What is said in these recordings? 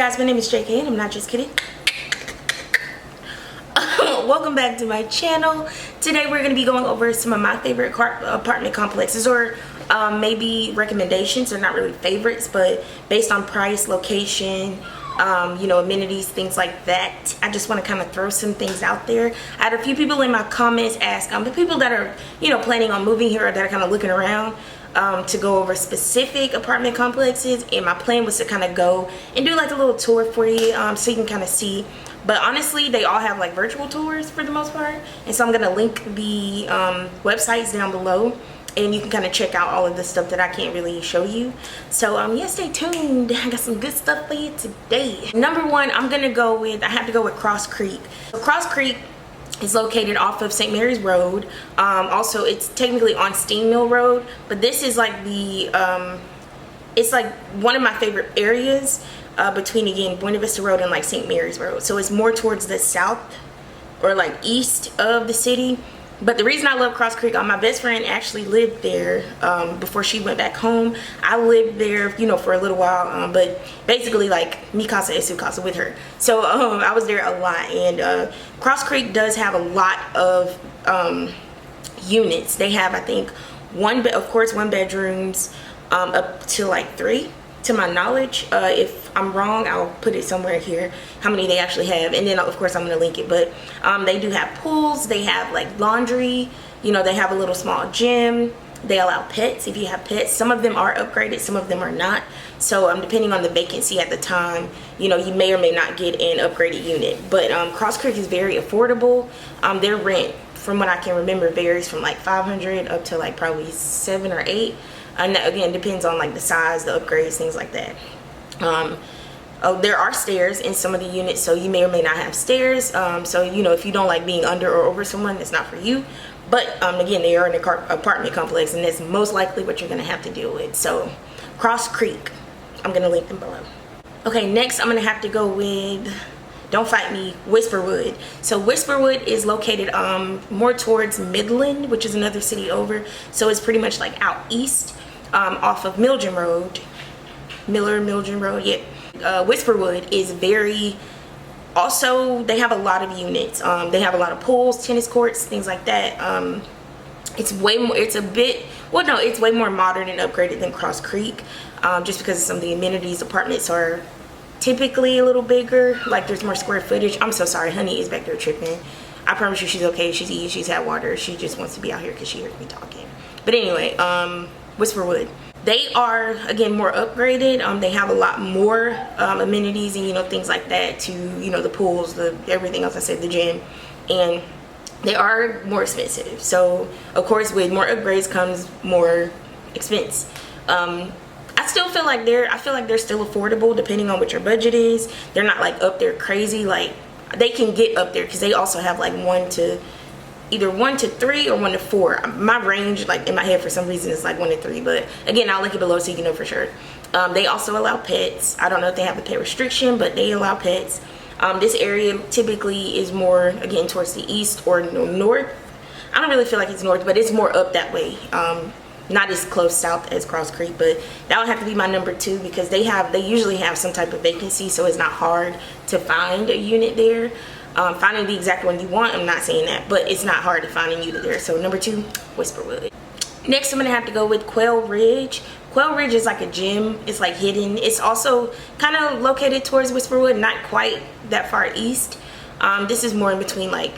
guys, my name is JK and I'm not just kidding. Welcome back to my channel. Today we're going to be going over some of my favorite apartment complexes, or maybe recommendations. They're not really favorites, but based on price, location, you know, amenities, things like that. I just want to kind of throw some things out there. I had a few people in my comments ask, the people that are, you know, planning on moving here or that are kind of looking around, to go over specific apartment complexes, and my plan was to kind of go and do like a little tour for you, so you can kind of see. But honestly, they all have like virtual tours for the most part, and so I'm gonna link the websites down below, and you can kind of check out all of the stuff that I can't really show you. So yeah, stay tuned. I got some good stuff for you today. Number one, I have to go with Cross Creek. So Cross Creek is located off of St. Mary's Road. Also, it's technically on Steam Mill Road, but this is like the it's like one of my favorite areas between, again, Buena Vista Road and like St. Mary's Road. So it's more towards the south or like east of the city. But the reason I love Cross Creek, my best friend actually lived there before she went back home. I lived there, you know, for a little while, but basically like mi casa es su casa with her. So I was there a lot, and Cross Creek does have a lot of units. They have, I think, one bedrooms up to like 3, to my knowledge. If I'm wrong, I'll put it somewhere here, how many they actually have, and then of course I'm gonna link it. But they do have pools, they have like laundry, you know, they have a little small gym, they allow pets if you have pets. Some of them are upgraded, some of them are not. So depending on the vacancy at the time, you know, you may or may not get an upgraded unit. But Cross Creek is very affordable. Their rent, from what I can remember, varies from like $500 up to like probably 7 or 8. And that, again, depends on like the size, the upgrades, things like that. There are stairs in some of the units, so you may or may not have stairs. So, you know, if you don't like being under or over someone, that's not for you. But again, they are in an apartment complex, and that's most likely what you're going to have to deal with. So Cross Creek, I'm going to link them below. Okay, next I'm going to have to go with, don't fight me, Whisperwood. So Whisperwood is located more towards Midland, which is another city over. So it's pretty much like out east, off of Mildren Road. Mildren Road, yeah. Whisperwood is very, also they have a lot of units. They have a lot of pools, tennis courts, things like that. It's way more, it's way more modern and upgraded than Cross Creek, just because some of the amenities. Apartments are typically a little bigger, like there's more square footage. I'm so sorry, honey is back there tripping. I promise you she's okay. She's eating, she's had water. She just wants to be out here because she hears me talking. But anyway, Whisperwood, they are, again, more upgraded. They have a lot more amenities and, you know, things like that, to, you know, the pools, the everything else I said, the gym, and they are more expensive. So of course, with more upgrades comes more expense. I still feel like they're still affordable depending on what your budget is. They're not like up there crazy. Like, they can get up there because they also have like either 1 to 3 or 1 to 4. My range, like in my head for some reason, is like 1 to 3, but again, I'll link it below so you can know for sure. They also allow pets. I don't know if they have a pet restriction, but they allow pets. This area typically is more, again, towards the east or north. I don't really feel like it's north, but it's more up that way. Not as close south as Cross Creek, but that would have to be my number 2, because they usually have some type of vacancy, so it's not hard to find a unit there. Finding the exact one you want, I'm not saying that, but it's not hard to find a unit there. So number 2, Whisperwood. Next, I'm gonna have to go with Quail Ridge. Quail Ridge is like a gym. It's like hidden. It's also kind of located towards Whisperwood, not quite that far east. This is more in between, like,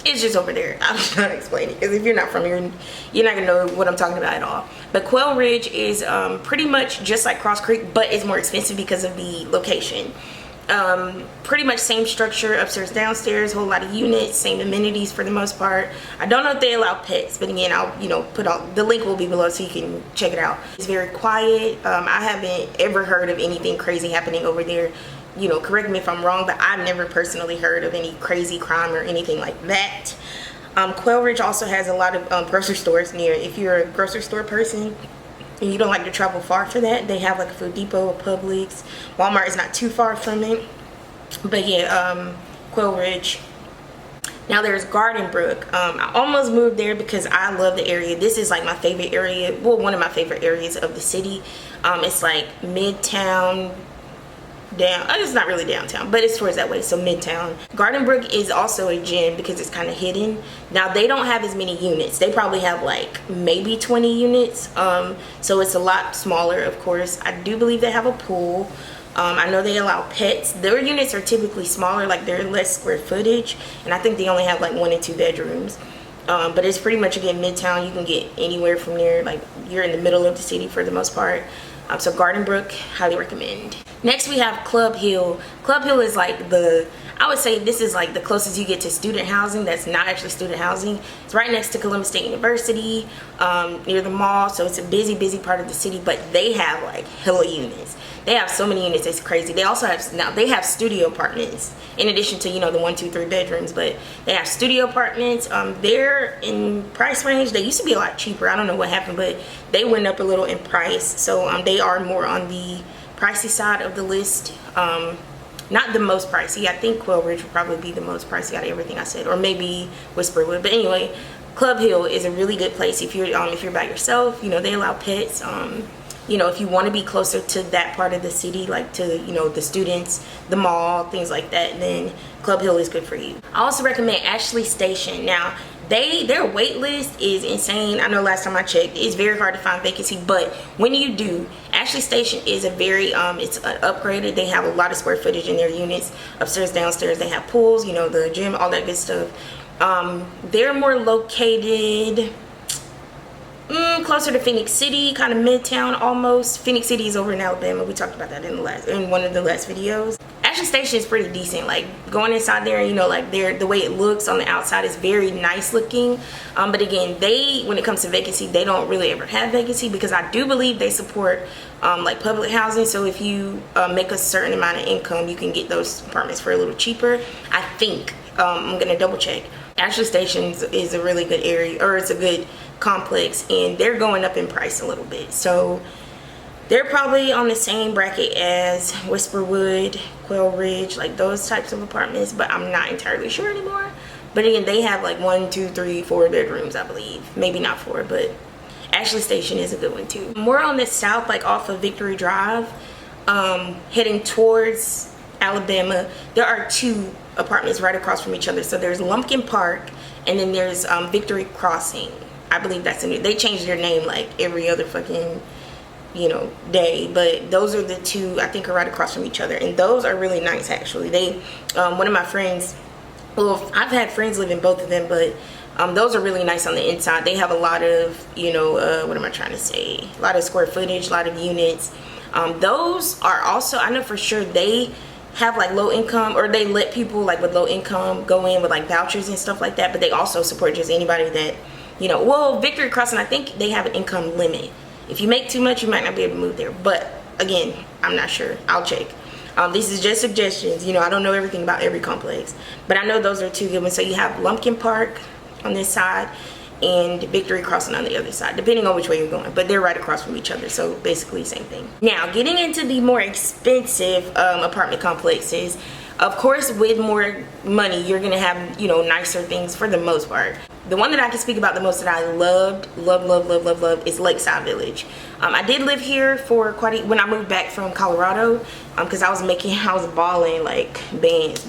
it's just over there. I'm trying to explain it, because if you're not from here, you're not gonna know what I'm talking about at all. But Quail Ridge is pretty much just like Cross Creek, but it's more expensive because of the location. Pretty much same structure, upstairs, downstairs, whole lot of units, same amenities for the most part. I don't know if they allow pets, but again, I'll, you know, the link will be below so you can check it out. It's very quiet. I haven't ever heard of anything crazy happening over there. You know, correct me if I'm wrong, but I've never personally heard of any crazy crime or anything like that. Quail Ridge also has a lot of grocery stores near. If you're a grocery store person and you don't like to travel far for that, they have like a Food Depot, a Publix. Walmart is not too far from it. But yeah, Quail Ridge. Now there's Gardenbrook. I almost moved there because I love the area. This is like my favorite area, well, one of my favorite areas of the city. It's like Midtown, down. It's not really downtown, but it's towards that way, so midtown. Gardenbrook is also a gem because it's kind of hidden. Now they don't have as many units. They probably have like maybe 20 units, so it's a lot smaller. Of course, I do believe they have a pool. I know they allow pets. Their units are typically smaller, like they're less square footage, and I think they only have like 1 and 2 bedrooms. But it's pretty much, again, midtown. You can get anywhere from there. Like, you're in the middle of the city for the most part. So Gardenbrook, highly recommend. Next we have Club Hill. Club Hill is like I would say this is like the closest you get to student housing that's not actually student housing. It's right next to Columbus State University, near the mall. So it's a busy part of the city, but they have like hella units. They have so many units, it's crazy. They also have, now they have studio apartments in addition to, you know, the 1, 2, 3 bedrooms, but they have studio apartments. They're in price range. They used to be a lot cheaper. I don't know what happened, but they went up a little in price. So they are more on the pricey side of the list. Not the most pricey. I think Quail Ridge would probably be the most pricey out of everything I said, or maybe Whisperwood. But anyway, Club Hill is a really good place if you're by yourself. You know, they allow pets. You know, if you want to be closer to that part of the city, like to, you know, the students, the mall, things like that, then Club Hill is good for you. I also recommend Ashley Station. Now, their wait list is insane. I know last time I checked, it's very hard to find vacancy, but when you do, Ashley Station is a very, it's upgraded. They have a lot of square footage in their units, upstairs, downstairs. They have pools, you know, the gym, all that good stuff. They're more located closer to Phoenix City, kind of midtown almost. Phoenix City is over in Alabama. We talked about that in one of the last videos. Ashley Station is pretty decent. Like, going inside there, you know, like the way it looks on the outside is very nice looking. But again, when it comes to vacancy, they don't really ever have vacancy, because I do believe they support like public housing. So if you make a certain amount of income, you can get those apartments for a little cheaper, I think. I'm gonna double check. Ashley Station is a really good area, or it's a good complex, and they're going up in price a little bit. So they're probably on the same bracket as Whisperwood, Quail Ridge, like those types of apartments, but I'm not entirely sure anymore. But again, they have like 1, 2, 3, 4 bedrooms, I believe. Maybe not 4, but Ashley Station is a good one too. More on the south, like off of Victory Drive, heading towards Alabama, there are 2 apartments right across from each other. So there's Lumpkin Park, and then there's Victory Crossing. I believe that's new. They changed their name like every other fucking, you know, day, but those are the 2 I think are right across from each other, and those are really nice actually. They one of my friends, well, I've had friends live in both of them, but those are really nice on the inside. They have a lot of, you know, what am I trying to say, a lot of square footage, a lot of units. Those are also, I know for sure they have like low income, or they let people like with low income go in with like vouchers and stuff like that, but they also support just anybody that, you know, well, Victory Crossing, I think they have an income limit. If you make too much, you might not be able to move there. But again, I'm not sure. I'll check. This is just suggestions. You know, I don't know everything about every complex, but I know those are 2 good ones. So you have Lumpkin Park on this side and Victory Crossing on the other side, depending on which way you're going. But they're right across from each other, so basically same thing. Now, getting into the more expensive apartment complexes, of course, with more money, you're gonna have, you know, nicer things for the most part. The one that I can speak about the most that I love is Lakeside Village. I did live here for when I moved back from Colorado, because I was balling like bands.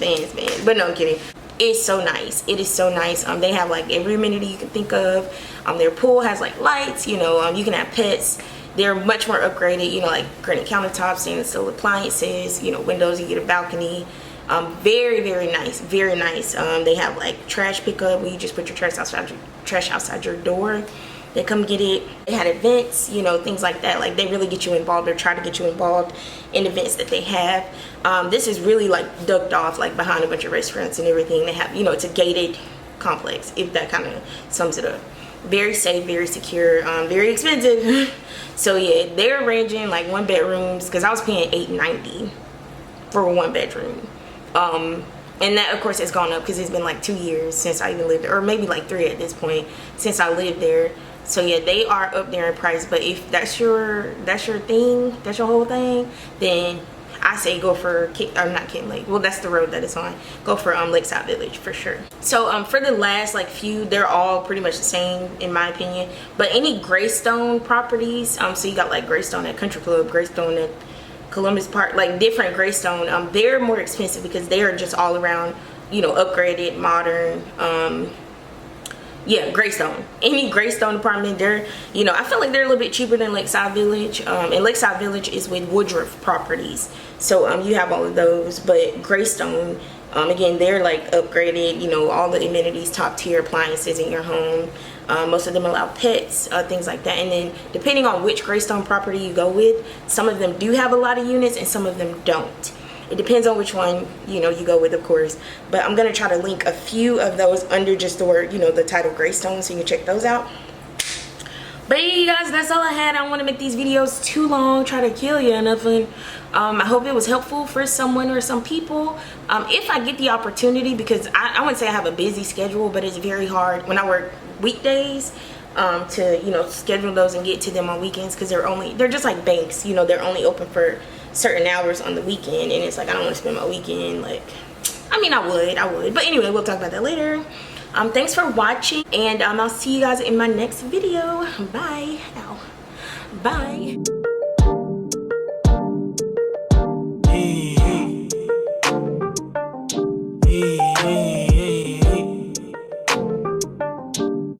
But no, I'm kidding. It's so nice. It is so nice. They have like every amenity you can think of. Their pool has like lights, you know, you can have pets. They're much more upgraded, you know, like granite countertops, stainless steel appliances, you know, windows, you get a balcony. Very nice, very nice. They have like trash pickup where you just put your trash outside your door. They come get it. They had events, you know, things like that. Like, they really get you involved, or try to get you involved in events that they have. This is really like ducked off, like behind a bunch of restaurants and everything. They have, you know, it's a gated complex, if that kind of sums it up. Very safe, very secure, very expensive. So yeah, they're ranging like 1 bedrooms, because I was paying $890 for a 1 bedroom. And that, of course, has gone up because it's been like 2 years since I even lived there, or maybe like 3 at this point since I lived there. So yeah, they are up there in price. But if that's your thing, that's your whole thing, then I say go for not Kitten Lake. Well, that's the road that it's on. Go for Lakeside Village for sure. So for the last like few, they're all pretty much the same in my opinion. But any Greystone properties, so you got like Greystone at Country Club, Greystone at Columbus Park, like different Greystone, they're more expensive because they are just all around, you know, upgraded, modern. Yeah, Greystone. Any Greystone apartment, they're, you know, I feel like they're a little bit cheaper than Lakeside Village. And Lakeside Village is with Woodruff Properties. So you have all of those, but Greystone, again, they're like upgraded, you know, all the amenities, top tier appliances in your home. Most of them allow pets, things like that. And then depending on which Greystone property you go with, some of them do have a lot of units and some of them don't. It depends on which one, you know, you go with, of course. But I'm going to try to link a few of those under just the word, you know, the title Greystone, so you can check those out. But yeah, you guys, that's all I had. I don't want to make these videos too long, try to kill you or nothing. I hope it was helpful for someone or some people. If I get the opportunity, because I wouldn't say I have a busy schedule, but it's very hard when I work weekdays to, you know, schedule those and get to them on weekends, because they're just like banks, you know, they're only open for certain hours on the weekend, and it's like I don't want to spend my weekend, like, I mean, I would, but anyway, we'll talk about that later. Thanks for watching, and I'll see you guys in my next video. Bye. Ow. Bye.